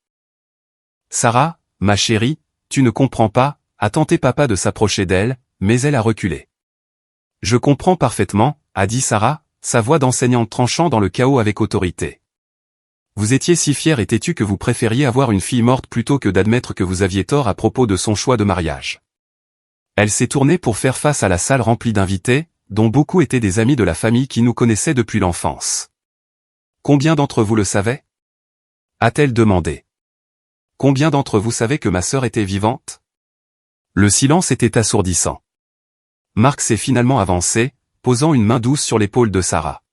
Sarah, ma chérie, tu ne comprends pas, a tenté papa de s'approcher d'elle, mais elle a reculé. Je comprends parfaitement, a dit Sarah, sa voix d'enseignante tranchant dans le chaos avec autorité. Vous étiez si fière et têtue que vous préfériez avoir une fille morte plutôt que d'admettre que vous aviez tort à propos de son choix de mariage. Elle s'est tournée pour faire face à la salle remplie d'invités, dont beaucoup étaient des amis de la famille qui nous connaissaient depuis l'enfance. Combien d'entre vous le savaient? A-t-elle demandé. Combien d'entre vous savaient que ma sœur était vivante? Le silence était assourdissant. Marc s'est finalement avancé, posant une main douce sur l'épaule de Sarah.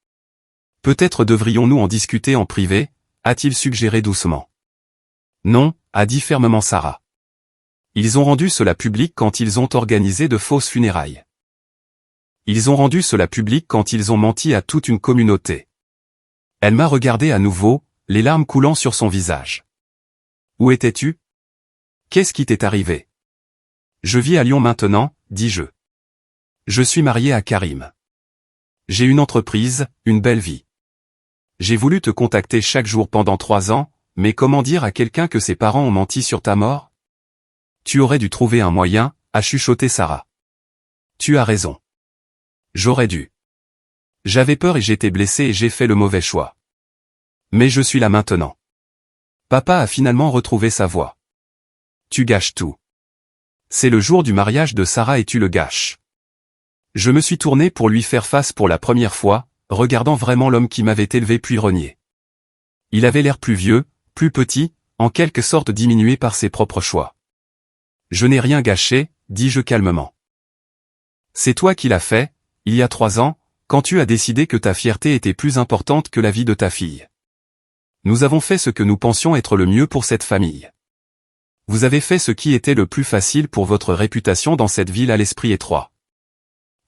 Peut-être devrions-nous en discuter en privé, a-t-il suggéré doucement. Non, a dit fermement Sarah. Ils ont rendu cela public quand ils ont organisé de fausses funérailles. Ils ont rendu cela public quand ils ont menti à toute une communauté. Elle m'a regardé à nouveau, les larmes coulant sur son visage. Où étais-tu? Qu'est-ce qui t'est arrivé? Je vis à Lyon maintenant, dis-je. Je suis marié à Karim. J'ai une entreprise, une belle vie. J'ai voulu te contacter chaque jour pendant 3 ans, mais comment dire à quelqu'un que ses parents ont menti sur ta mort? Tu aurais dû trouver un moyen, a chuchoté Sarah. Tu as raison. J'aurais dû. J'avais peur et j'étais blessé et j'ai fait le mauvais choix. Mais je suis là maintenant. Papa a finalement retrouvé sa voix. Tu gâches tout. C'est le jour du mariage de Sarah et tu le gâches. Je me suis tourné pour lui faire face pour la première fois, regardant vraiment l'homme qui m'avait élevé puis renié. Il avait l'air plus vieux, plus petit, en quelque sorte diminué par ses propres choix. Je n'ai rien gâché, dis-je calmement. C'est toi qui l'as fait, il y a 3 ans, quand tu as décidé que ta fierté était plus importante que la vie de ta fille. Nous avons fait ce que nous pensions être le mieux pour cette famille. Vous avez fait ce qui était le plus facile pour votre réputation dans cette ville à l'esprit étroit.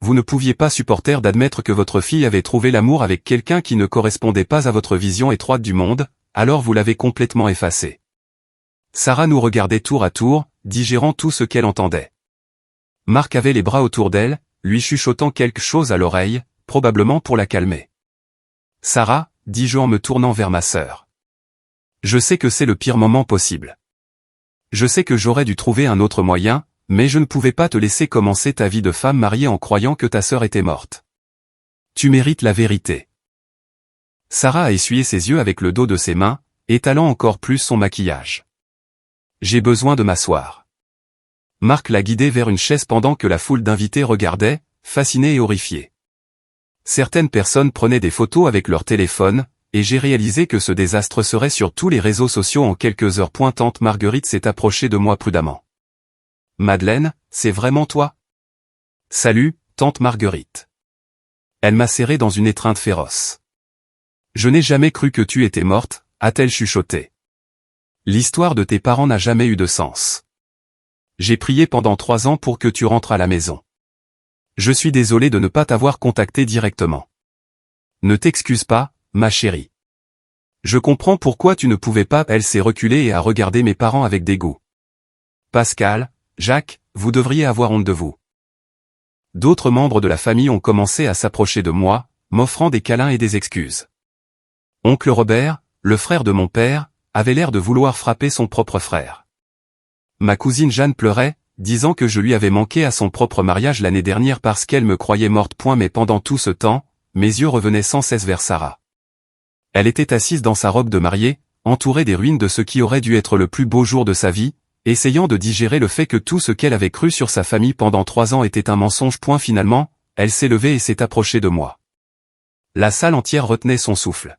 Vous ne pouviez pas supporter d'admettre que votre fille avait trouvé l'amour avec quelqu'un qui ne correspondait pas à votre vision étroite du monde, alors vous l'avez complètement effacé. Sarah nous regardait tour à tour, digérant tout ce qu'elle entendait. Marc avait les bras autour d'elle, lui chuchotant quelque chose à l'oreille, probablement pour la calmer. Sarah, dis-je en me tournant vers ma sœur. Je sais que c'est le pire moment possible. Je sais que j'aurais dû trouver un autre moyen, mais je ne pouvais pas te laisser commencer ta vie de femme mariée en croyant que ta sœur était morte. Tu mérites la vérité. Sarah a essuyé ses yeux avec le dos de ses mains, étalant encore plus son maquillage. J'ai besoin de m'asseoir. Marc l'a guidée vers une chaise pendant que la foule d'invités regardait, fascinée et horrifiée. Certaines personnes prenaient des photos avec leur téléphone, et j'ai réalisé que ce désastre serait sur tous les réseaux sociaux en quelques heures. Tante Marguerite s'est approchée de moi prudemment. Madeleine, c'est vraiment toi? Salut, tante Marguerite. Elle m'a serré dans une étreinte féroce. Je n'ai jamais cru que tu étais morte, a-t-elle chuchoté. L'histoire de tes parents n'a jamais eu de sens. J'ai prié pendant 3 ans pour que tu rentres à la maison. Je suis désolé de ne pas t'avoir contacté directement. Ne t'excuse pas, ma chérie. Je comprends pourquoi tu ne pouvais pas. Elle s'est reculée et a regardé mes parents avec dégoût. Pascal, Jacques, vous devriez avoir honte de vous. D'autres membres de la famille ont commencé à s'approcher de moi, m'offrant des câlins et des excuses. Oncle Robert, le frère de mon père, avait l'air de vouloir frapper son propre frère. Ma cousine Jeanne pleurait, disant que je lui avais manqué à son propre mariage l'année dernière parce qu'elle me croyait morte. Mais pendant tout ce temps, mes yeux revenaient sans cesse vers Sarah. Elle était assise dans sa robe de mariée, entourée des ruines de ce qui aurait dû être le plus beau jour de sa vie, essayant de digérer le fait que tout ce qu'elle avait cru sur sa famille pendant 3 ans était un mensonge. Finalement, elle s'est levée et s'est approchée de moi. La salle entière retenait son souffle.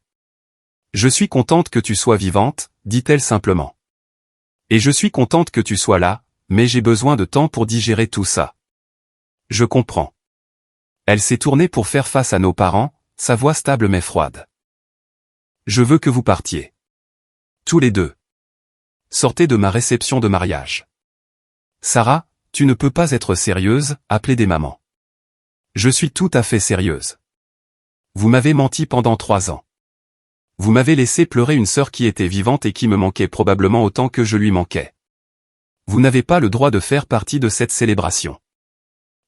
Je suis contente que tu sois vivante, dit-elle simplement. Et je suis contente que tu sois là, mais j'ai besoin de temps pour digérer tout ça. Je comprends. Elle s'est tournée pour faire face à nos parents, sa voix stable mais froide. Je veux que vous partiez. Tous les deux. Sortez de ma réception de mariage. Sarah, tu ne peux pas être sérieuse, a plaidé maman. Je suis tout à fait sérieuse. Vous m'avez menti pendant 3 ans. Vous m'avez laissé pleurer une sœur qui était vivante et qui me manquait probablement autant que je lui manquais. Vous n'avez pas le droit de faire partie de cette célébration.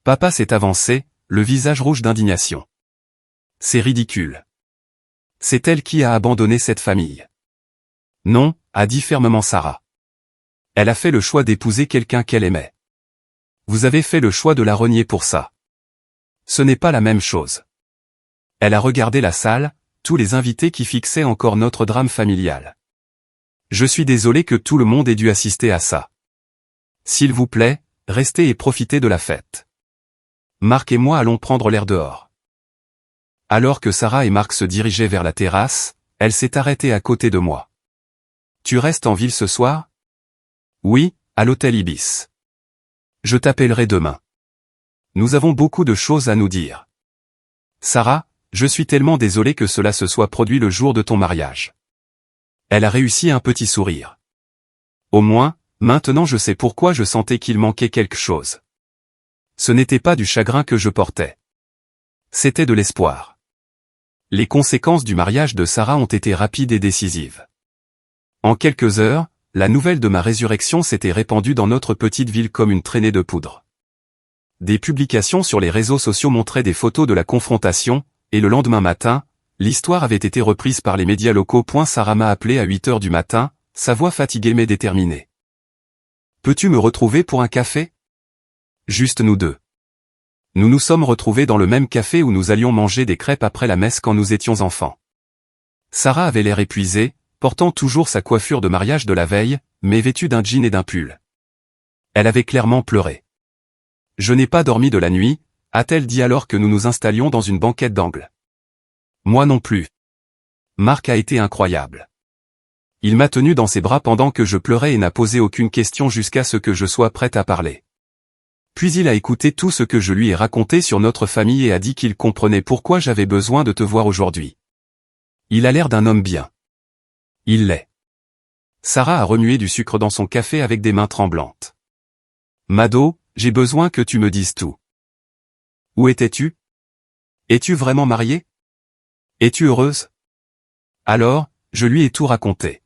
Papa s'est avancé, le visage rouge d'indignation. C'est ridicule. C'est elle qui a abandonné cette famille. Non, a dit fermement Sarah. Elle a fait le choix d'épouser quelqu'un qu'elle aimait. Vous avez fait le choix de la renier pour ça. Ce n'est pas la même chose. Elle a regardé la salle, tous les invités qui fixaient encore notre drame familial. Je suis désolé que tout le monde ait dû assister à ça. S'il vous plaît, restez et profitez de la fête. Marc et moi allons prendre l'air dehors. Alors que Sarah et Marc se dirigeaient vers la terrasse, elle s'est arrêtée à côté de moi. Tu restes en ville ce soir? Oui, à l'hôtel Ibis. Je t'appellerai demain. Nous avons beaucoup de choses à nous dire. Sarah, je suis tellement désolé que cela se soit produit le jour de ton mariage. Elle a réussi un petit sourire. Au moins, maintenant je sais pourquoi je sentais qu'il manquait quelque chose. Ce n'était pas du chagrin que je portais. C'était de l'espoir. Les conséquences du mariage de Sarah ont été rapides et décisives. En quelques heures, la nouvelle de ma résurrection s'était répandue dans notre petite ville comme une traînée de poudre. Des publications sur les réseaux sociaux montraient des photos de la confrontation, et le lendemain matin, l'histoire avait été reprise par les médias locaux. Sarah m'a appelé à 8 heures du matin, sa voix fatiguée mais déterminée. Peux-tu me retrouver pour un café? Juste nous deux. Nous nous sommes retrouvés dans le même café où nous allions manger des crêpes après la messe quand nous étions enfants. Sarah avait l'air épuisée, portant toujours sa coiffure de mariage de la veille, mais vêtue d'un jean et d'un pull. Elle avait clairement pleuré. Je n'ai pas dormi de la nuit, a-t-elle dit alors que nous nous installions dans une banquette d'angle. Moi non plus. Marc a été incroyable. Il m'a tenu dans ses bras pendant que je pleurais et n'a posé aucune question jusqu'à ce que je sois prête à parler. Puis il a écouté tout ce que je lui ai raconté sur notre famille et a dit qu'il comprenait pourquoi j'avais besoin de te voir aujourd'hui. Il a l'air d'un homme bien. Il l'est. Sarah a remué du sucre dans son café avec des mains tremblantes. Mado, j'ai besoin que tu me dises tout. Où étais-tu? Es-tu vraiment mariée? Es-tu heureuse? Alors, je lui ai tout raconté.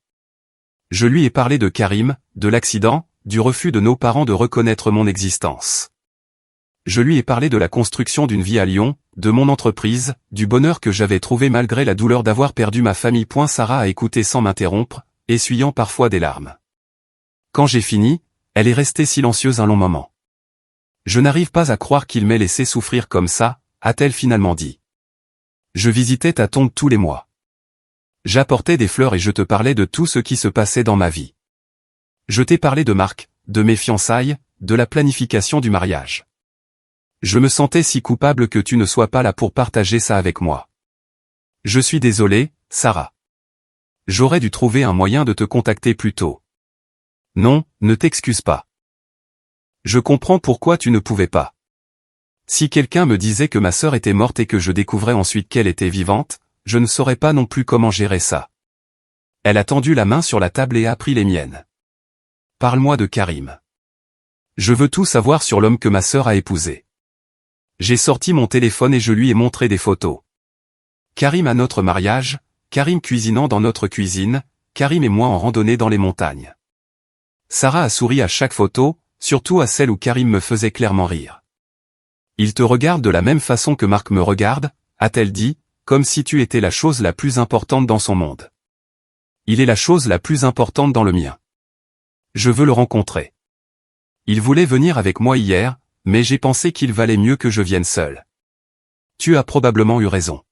Je lui ai parlé de Karim, de l'accident, du refus de nos parents de reconnaître mon existence. Je lui ai parlé de la construction d'une vie à Lyon, de mon entreprise, du bonheur que j'avais trouvé malgré la douleur d'avoir perdu ma famille. Sarah a écouté sans m'interrompre, essuyant parfois des larmes. Quand j'ai fini, elle est restée silencieuse un long moment. Je n'arrive pas à croire qu'il m'ait laissé souffrir comme ça, a-t-elle finalement dit. Je visitais ta tombe tous les mois. J'apportais des fleurs et je te parlais de tout ce qui se passait dans ma vie. Je t'ai parlé de Marc, de mes fiançailles, de la planification du mariage. Je me sentais si coupable que tu ne sois pas là pour partager ça avec moi. Je suis désolé, Sarah. J'aurais dû trouver un moyen de te contacter plus tôt. Non, ne t'excuse pas. Je comprends pourquoi tu ne pouvais pas. Si quelqu'un me disait que ma sœur était morte et que je découvrais ensuite qu'elle était vivante, je ne saurais pas non plus comment gérer ça. Elle a tendu la main sur la table et a pris les miennes. Parle-moi de Karim. Je veux tout savoir sur l'homme que ma sœur a épousé. J'ai sorti mon téléphone et je lui ai montré des photos. Karim à notre mariage, Karim cuisinant dans notre cuisine, Karim et moi en randonnée dans les montagnes. Sarah a souri à chaque photo, surtout à celle où Karim me faisait clairement rire. Il te regarde de la même façon que Marc me regarde, a-t-elle dit, comme si tu étais la chose la plus importante dans son monde. Il est la chose la plus importante dans le mien. Je veux le rencontrer. Il voulait venir avec moi hier, mais j'ai pensé qu'il valait mieux que je vienne seul. Tu as probablement eu raison.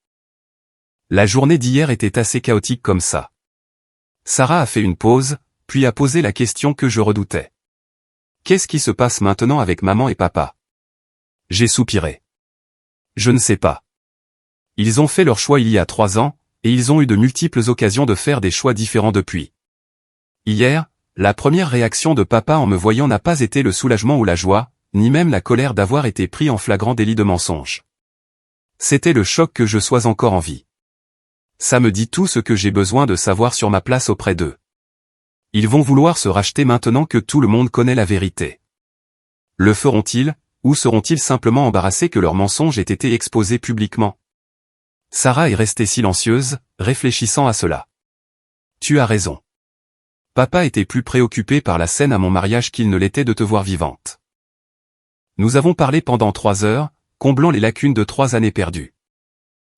La journée d'hier était assez chaotique comme ça. Sarah a fait une pause, puis a posé la question que je redoutais. Qu'est-ce qui se passe maintenant avec maman et papa? J'ai soupiré. Je ne sais pas. Ils ont fait leur choix il y a 3 ans, et ils ont eu de multiples occasions de faire des choix différents depuis. Hier, la première réaction de papa en me voyant n'a pas été le soulagement ou la joie, ni même la colère d'avoir été pris en flagrant délit de mensonge. C'était le choc que je sois encore en vie. Ça me dit tout ce que j'ai besoin de savoir sur ma place auprès d'eux. Ils vont vouloir se racheter maintenant que tout le monde connaît la vérité. Le feront-ils, ou seront-ils simplement embarrassés que leur mensonge ait été exposé publiquement? Sarah est restée silencieuse, réfléchissant à cela. Tu as raison. Papa était plus préoccupé par la scène à mon mariage qu'il ne l'était de te voir vivante. Nous avons parlé pendant 3 heures, comblant les lacunes de 3 années perdues.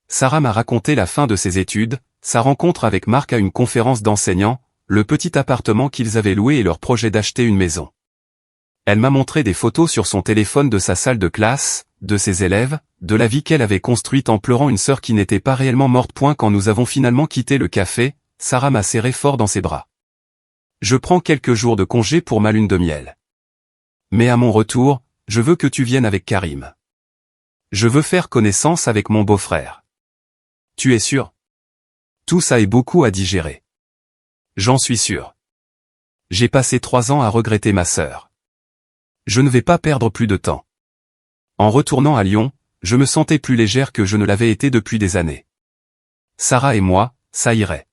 Sarah m'a raconté la fin de ses études, sa rencontre avec Marc à une conférence d'enseignants, le petit appartement qu'ils avaient loué et leur projet d'acheter une maison. Elle m'a montré des photos sur son téléphone de sa salle de classe, de ses élèves, de la vie qu'elle avait construite en pleurant une sœur qui n'était pas réellement morte. Quand nous avons finalement quitté le café, Sarah m'a serré fort dans ses bras. Je prends quelques jours de congé pour ma lune de miel. Mais à mon retour, je veux que tu viennes avec Karim. Je veux faire connaissance avec mon beau-frère. Tu es sûr? Tout ça est beaucoup à digérer. J'en suis sûr. J'ai passé 3 ans à regretter ma sœur. Je ne vais pas perdre plus de temps. En retournant à Lyon, je me sentais plus légère que je ne l'avais été depuis des années. Sarah et moi, ça irait.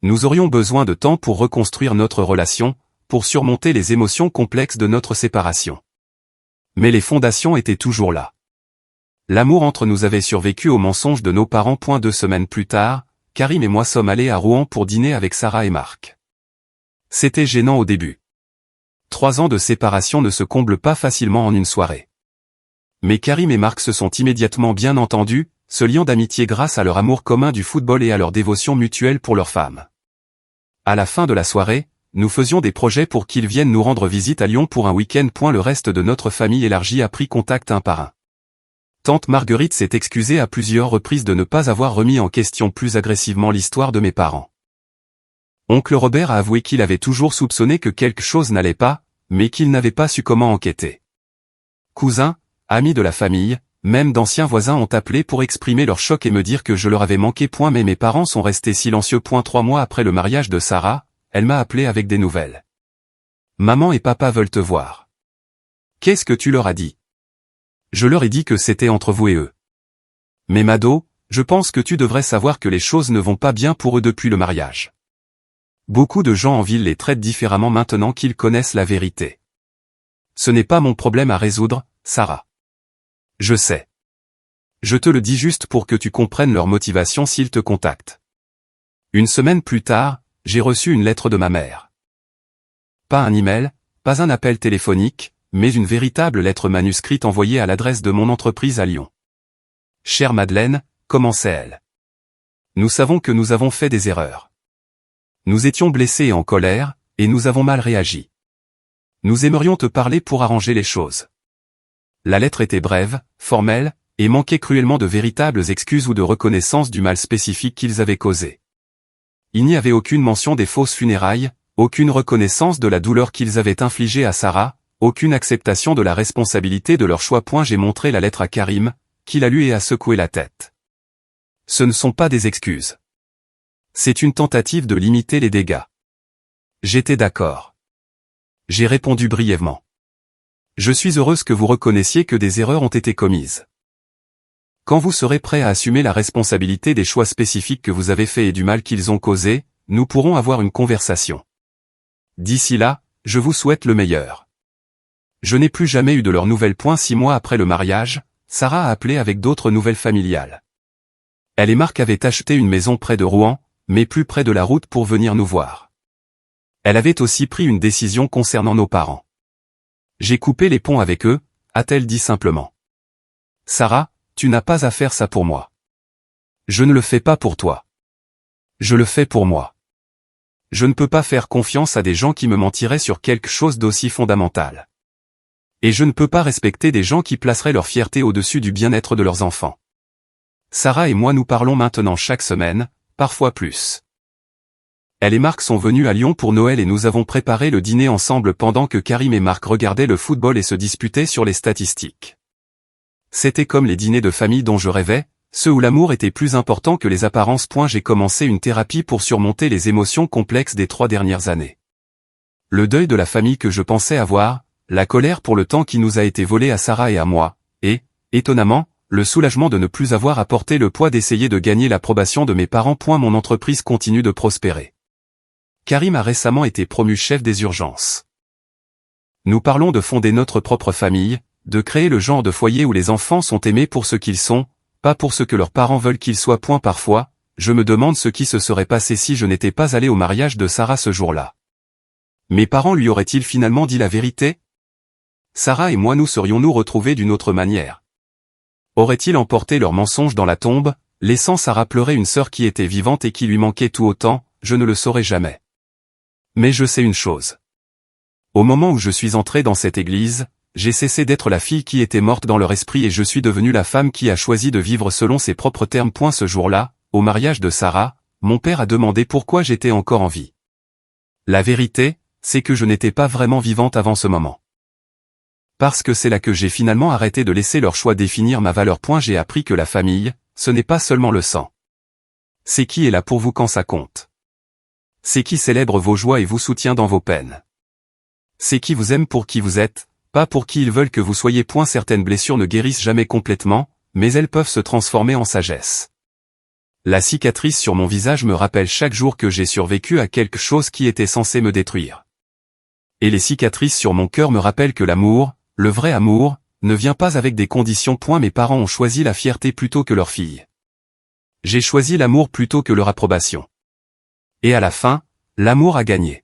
Nous aurions besoin de temps pour reconstruire notre relation, pour surmonter les émotions complexes de notre séparation. Mais les fondations étaient toujours là. L'amour entre nous avait survécu au mensonge de nos parents. 2 semaines plus tard, Karim et moi sommes allés à Rouen pour dîner avec Sarah et Marc. C'était gênant au début. 3 ans de séparation ne se comblent pas facilement en une soirée. Mais Karim et Marc se sont immédiatement bien entendus, se liant d'amitié grâce à leur amour commun du football et à leur dévotion mutuelle pour leurs femmes. À la fin de la soirée, nous faisions des projets pour qu'ils viennent nous rendre visite à Lyon pour un week-end. Le reste de notre famille élargie a pris contact un par un. Tante Marguerite s'est excusée à plusieurs reprises de ne pas avoir remis en question plus agressivement l'histoire de mes parents. Oncle Robert a avoué qu'il avait toujours soupçonné que quelque chose n'allait pas, mais qu'il n'avait pas su comment enquêter. Cousins, amis de la famille, même d'anciens voisins ont appelé pour exprimer leur choc et me dire que je leur avais manqué. Mais mes parents sont restés silencieux. 3 mois après le mariage de Sarah, elle m'a appelé avec des nouvelles. Maman et papa veulent te voir. Qu'est-ce que tu leur as dit? Je leur ai dit que c'était entre vous et eux. Mais Mado, je pense que tu devrais savoir que les choses ne vont pas bien pour eux depuis le mariage. Beaucoup de gens en ville les traitent différemment maintenant qu'ils connaissent la vérité. Ce n'est pas mon problème à résoudre, Sarah. Je sais. Je te le dis juste pour que tu comprennes leur motivation s'ils te contactent. 1 semaine plus tard, j'ai reçu une lettre de ma mère. Pas un email, pas un appel téléphonique, mais une véritable lettre manuscrite envoyée à l'adresse de mon entreprise à Lyon. chère Madeleine, commençait-elle. Nous savons que nous avons fait des erreurs. Nous étions blessés et en colère, et nous avons mal réagi. Nous aimerions te parler pour arranger les choses. La lettre était brève, formelle, et manquait cruellement de véritables excuses ou de reconnaissance du mal spécifique qu'ils avaient causé. Il n'y avait aucune mention des fausses funérailles, aucune reconnaissance de la douleur qu'ils avaient infligée à Sarah, aucune acceptation de la responsabilité de leur choix. J'ai montré la lettre à Karim, qui l'a lue et a secoué la tête. Ce ne sont pas des excuses. C'est une tentative de limiter les dégâts. J'étais d'accord. J'ai répondu brièvement. Je suis heureuse que vous reconnaissiez que des erreurs ont été commises. Quand vous serez prêt à assumer la responsabilité des choix spécifiques que vous avez faits et du mal qu'ils ont causé, nous pourrons avoir une conversation. D'ici là, je vous souhaite le meilleur. Je n'ai plus jamais eu de leurs nouvelles. 6 mois après le mariage, Sarah a appelé avec d'autres nouvelles familiales. Elle et Marc avaient acheté une maison près de Rouen, mais plus près de la route pour venir nous voir. Elle avait aussi pris une décision concernant nos parents. J'ai coupé les ponts avec eux, a-t-elle dit simplement. Sarah, tu n'as pas à faire ça pour moi. Je ne le fais pas pour toi. Je le fais pour moi. Je ne peux pas faire confiance à des gens qui me mentiraient sur quelque chose d'aussi fondamental. Et je ne peux pas respecter des gens qui placeraient leur fierté au-dessus du bien-être de leurs enfants. Sarah et moi nous parlons maintenant chaque semaine, parfois plus. Elle et Marc sont venus à Lyon pour Noël et nous avons préparé le dîner ensemble pendant que Karim et Marc regardaient le football et se disputaient sur les statistiques. C'était comme les dîners de famille dont je rêvais, ceux où l'amour était plus important que les apparences. J'ai commencé une thérapie pour surmonter les émotions complexes des 3 dernières années. Le deuil de la famille que je pensais avoir, la colère pour le temps qui nous a été volé à Sarah et à moi, et, étonnamment, le soulagement de ne plus avoir à porter le poids d'essayer de gagner l'approbation de mes parents. Mon entreprise continue de prospérer. Karim a récemment été promu chef des urgences. Nous parlons de fonder notre propre famille, de créer le genre de foyer où les enfants sont aimés pour ce qu'ils sont, pas pour ce que leurs parents veulent qu'ils soient. Parfois, je me demande ce qui se serait passé si je n'étais pas allé au mariage de Sarah ce jour-là. Mes parents lui auraient-ils finalement dit la vérité? Sarah et moi nous serions-nous retrouvés d'une autre manière? Auraient-ils emporté leurs mensonges dans la tombe, laissant Sarah pleurer une sœur qui était vivante et qui lui manquait tout autant? Je ne le saurai jamais. Mais je sais une chose. Au moment où je suis entré dans cette église, j'ai cessé d'être la fille qui était morte dans leur esprit et je suis devenue la femme qui a choisi de vivre selon ses propres termes. Ce jour-là, au mariage de Sarah, mon père a demandé pourquoi j'étais encore en vie. La vérité, c'est que je n'étais pas vraiment vivante avant ce moment. Parce que c'est là que j'ai finalement arrêté de laisser leur choix définir ma valeur. J'ai appris que la famille, ce n'est pas seulement le sang. C'est qui est là pour vous quand ça compte. C'est qui célèbre vos joies et vous soutient dans vos peines. C'est qui vous aime pour qui vous êtes, pas pour qui ils veulent que vous soyez. Certaines blessures ne guérissent jamais complètement, mais elles peuvent se transformer en sagesse. La cicatrice sur mon visage me rappelle chaque jour que j'ai survécu à quelque chose qui était censé me détruire. Et les cicatrices sur mon cœur me rappellent que l'amour, le vrai amour, ne vient pas avec des conditions. Mes parents ont choisi la fierté plutôt que leur fille. J'ai choisi l'amour plutôt que leur approbation. Et à la fin, l'amour a gagné.